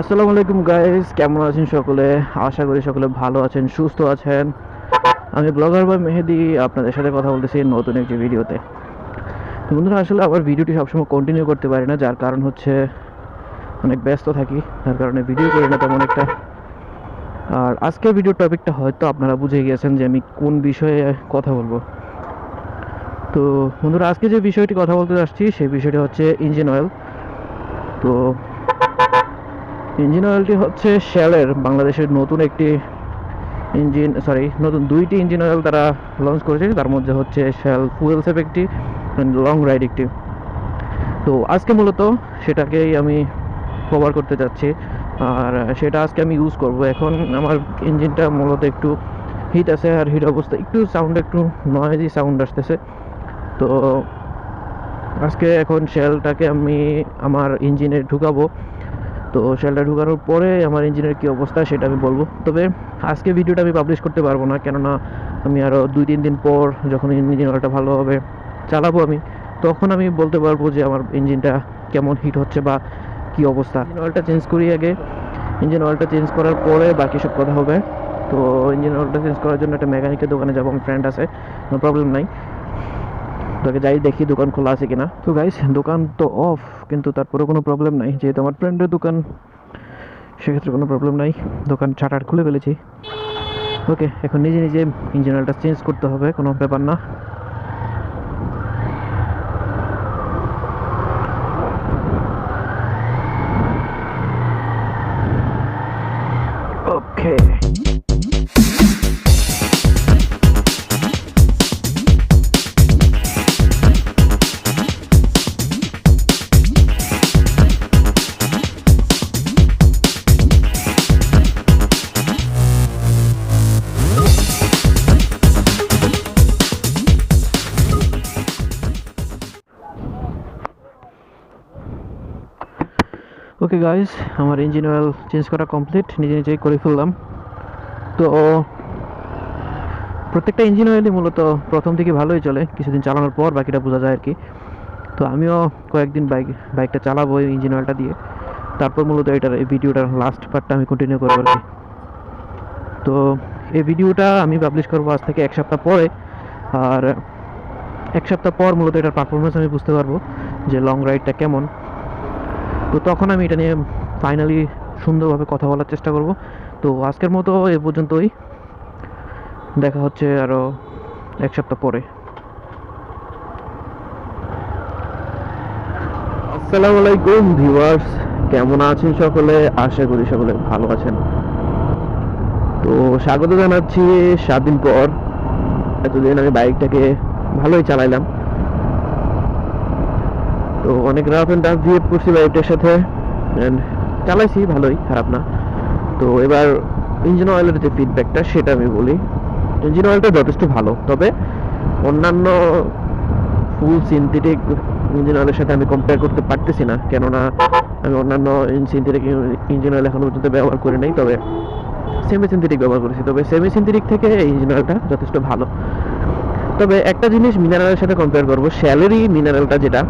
আসসালামু আলাইকুম গাইস, কেমন আছেন সকলে? আশা করি সকলে ভালো আছেন, সুস্থ আছেন। আমি ব্লগার বা মেহেদি আপনাদের সাথে কথা বলতেছি নতুন একটি ভিডিওতে। তো বন্ধুরা, আসলে আবার ভিডিওটি সবসময় কন্টিনিউ করতে পারি না, যার কারণ হচ্ছে অনেক ব্যস্ত থাকি, যার কারণে ভিডিও করি না তেমন একটা। আর আজকের ভিডিওর টপিকটা হয়তো আপনারা বুঝে গিয়েছেন যে আমি কোন বিষয়ে কথা বলবো। তো বন্ধুরা, আজকে যে বিষয়টি কথা বলতে আসছি সেই বিষয়টি হচ্ছে ইঞ্জিন অয়েল। তো ইঞ্জিন অয়েলটি হচ্ছে শেলের বাংলাদেশের নতুন একটি নতুন দুইটি ইঞ্জিন অয়েল তারা লঞ্চ করেছে। তার মধ্যে হচ্ছে শেল ফুয়েল সেফ একটি, লং রাইড একটি। তো আজকে মূলত সেটাকেই আমি কভার করতে যাচ্ছি, আর সেটা আজকে আমি ইউজ করব। এখন আমার ইঞ্জিনটা মূলত একটু হিট আছে, আর হিট অবস্থা একটু সাউন্ড, একটু নয়েজি সাউন্ড আসতেছে। তো আজকে এখন শেলটাকে আমি আমার ইঞ্জিনে ঢুকাবো। তো শেলটা ঢুকানোর পরে আমার ইঞ্জিনের কী অবস্থা সেটা আমি বলবো। তবে আজকে ভিডিওটা আমি পাবলিশ করতে পারবো না, কেননা আমি আরও 2-3 দিন পর যখন ইঞ্জিন অয়েলটা ভালোভাবে চালাবো আমি, তখন আমি বলতে পারবো যে আমার ইঞ্জিনটা কেমন হিট হচ্ছে বা কী অবস্থা। ইঞ্জিন অয়েলটা চেঞ্জ করি আগে, ইঞ্জিন অয়েলটা চেঞ্জ করার পরে বাকি সব কথা হবে। তো ইঞ্জিন অয়েলটা চেঞ্জ করার জন্য একটা মেকানিকের দোকানে যাবো, আমার ফ্রেন্ড আছে, কোনো প্রবলেম নাই। তোকে যাই দেখি দোকান খোলা আছে কিনা। তো গাইস, দোকান তো অফ, কিন্তু তারপরে কোনো প্রবলেম নাই, যেহেতু আমার ফ্রেন্ডের দোকান সেক্ষেত্রে কোনো প্রবলেম নাই। দোকান শাটার খুলে ফেলেছি। ওকে, এখন নিজে নিজে ইঞ্জিন অয়েলটা চেঞ্জ করতে হবে, কোনো ব্যাপার না। ওকে, ওকে গাইস, আমার ইঞ্জিন অয়েল চেঞ্জ করা কমপ্লিট, নিজে নিজেই করে ফেললাম। তো প্রত্যেকটা ইঞ্জিন অয়েলই মূলত প্রথম থেকে ভালোই চলে, কিছুদিন চালানোর পর বাকিটা বোঝা যায় আর কি। তো আমিও কয়েকদিন বাইকটা চালাবো এই ইঞ্জিন অয়েলটা দিয়ে, তারপর মূলত এই ভিডিওটার লাস্ট পার্টটা আমি কন্টিনিউ করবো আর কি। তো এই ভিডিওটা আমি পাবলিশ করবো আজ থেকে 1 সপ্তাহ পরে। আর 1 সপ্তাহ পর মূলত এটার পারফরমেন্স আমি বুঝতে পারবো যে লং রাইডটা কেমন। তো তখন আমি এটা নিয়ে ফাইনালি সুন্দরভাবে কথা বলার চেষ্টা করব। তো আজকের মতো এ পর্যন্তই, দেখা হচ্ছে আরও 1 সপ্তাহ পরে। আসসালামু আলাইকুম ভিউয়ার্স, কেমন আছেন সকলে? আশা করি সকলে ভালো আছেন। তো স্বাগত জানাচ্ছি 7 দিন পর। এতদিন আমি বাইকটাকে ভালোই চালাইলাম, তো অনেক রাফ অ্যান্ড টাফ বিহেভ করছি বাইকটার সাথে, অ্যান্ড চালাইছি ভালোই, খারাপ না। তো এবার ইঞ্জিন অয়েলের যে ফিডব্যাকটা সেটা আমি বলি। ইঞ্জিন অয়েলটা যথেষ্ট ভালো, তবে অন্যান্য ফুল সিনথেটিক ইঞ্জিন অয়েলের সাথে আমি কম্পেয়ার করতে পারতেছি না, কেননা আমি অন্যান্য সিনথেটিক ইঞ্জিন অয়েল এখনো পর্যন্ত ব্যবহার করি নাই। তবে সেমি সিনথেটিক ব্যবহার করেছি, তবে সেমি সিনথেটিক থেকে এই ইঞ্জিন অয়েলটা যথেষ্ট ভালো। তবে একটা জিনিস মিনারেলের সাথে কম্পেয়ার করবো, শ্যালেরই মিনারেলটা, যেটা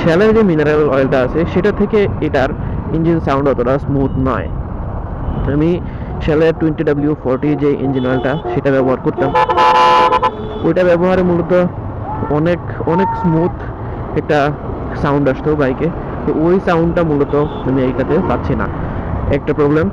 শ্যালের যে মিনারেল অয়েলটা আছে সেটা থেকে এটার ইঞ্জিন সাউন্ড অতটা স্মুথ নয়। আমি শ্যালের 20W40 যে ইঞ্জিন অয়েলটা সেটা ব্যবহার করতাম, ওইটা ব্যবহারে মূলত অনেক অনেক স্মুথ একটা সাউন্ড আসতো বাইকে। তো ওই সাউন্ডটা মূলত আমি এইটাতে পাচ্ছি না, একটা প্রবলেম।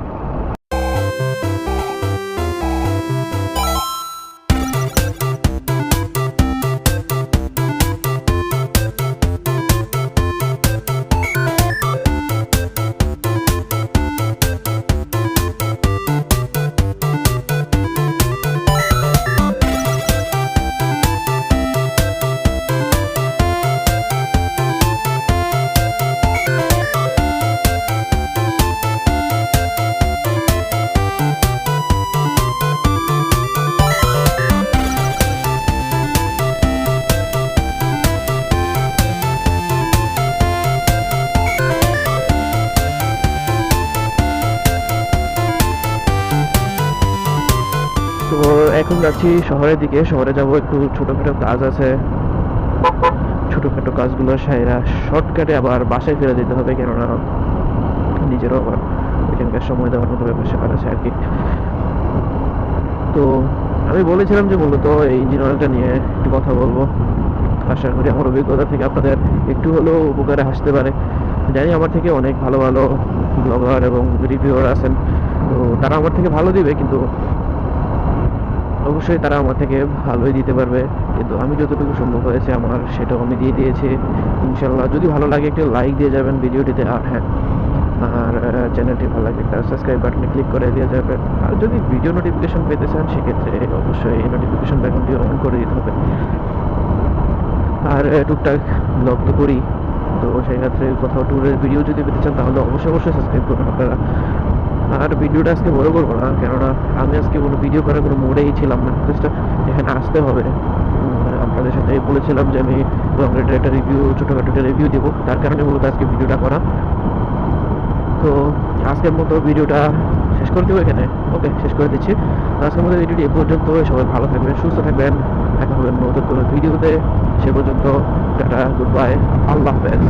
তো এখন যাচ্ছি শহরের দিকে, শহরে যাব, একটু ছোটোখাটো কাজ আছে, ছোটোখাটো কাজগুলো সাইরা শর্টকাটে আবার বাসায় ফিরে যেতে হবে, কেননা নিজেরও আবার এখানকার সময় দেওয়ার মতো ব্যাপার স্যাপার আছে আর কি। তো আমি বলেছিলাম যে মূলত এই ইঞ্জিন অয়েলটা নিয়ে একটু কথা বলবো। আশা করি আমার অভিজ্ঞতা থেকে আপনাদের একটু হলেও উপকারে আসতে পারে। জানি আমার থেকে অনেক ভালো ভালো ব্লগার এবং রিভিউয়ার আছেন, তো তারা আমার থেকে ভালো দিবে, কিন্তু অবশ্যই তারা আমার থেকে ভালোই দিতে পারবে। কিন্তু আমি যতটুকু সম্ভব হয়েছে আমার, সেটাও আমি দিয়ে দিয়েছি ইনশাল্লাহ। যদি ভালো লাগে একটু লাইক দিয়ে যাবেন ভিডিওটিতে, আর হ্যাঁ, আর চ্যানেলটি ভালো লাগে একটা সাবস্ক্রাইব বাটনে ক্লিক করে দিয়ে যাবেন। আর যদি ভিডিও নোটিফিকেশন পেতে চান সেক্ষেত্রে অবশ্যই এই নোটিফিকেশন বাটনটি অন করে দিতে হবে। আর টুকটাক ব্লগ তো করি, তো সেই ক্ষেত্রে কোথাও ট্যুরের ভিডিও যদি পেতে চান তাহলে অবশ্যই অবশ্যই সাবস্ক্রাইব করবেন আপনারা। আর ভিডিওটা আজকে বড় করবো না, কেননা আমি আজকে কোনো ভিডিও করার কোনো মোডেই ছিলাম না। জাস্ট এখানে আসতে হবে। আপনাদের সাথে বলেছিলাম যে আমি লং রাইডের একটা রিভিউ, ছোটোখাটো একটা রিভিউ দেবো, তার কারণে মূলত আজকে ভিডিওটা করা। তো আজকের মতো ভিডিওটা শেষ করে দেবো এখানে। ওকে, শেষ করে দিচ্ছি। আজকের মতো ভিডিওটি এ পর্যন্ত। সবাই ভালো থাকবেন, সুস্থ থাকবেন, দেখা হবে নতুন কোনো ভিডিওতে। সে পর্যন্ত টাটা, গুড বাই, আল্লাহ হাফেজ।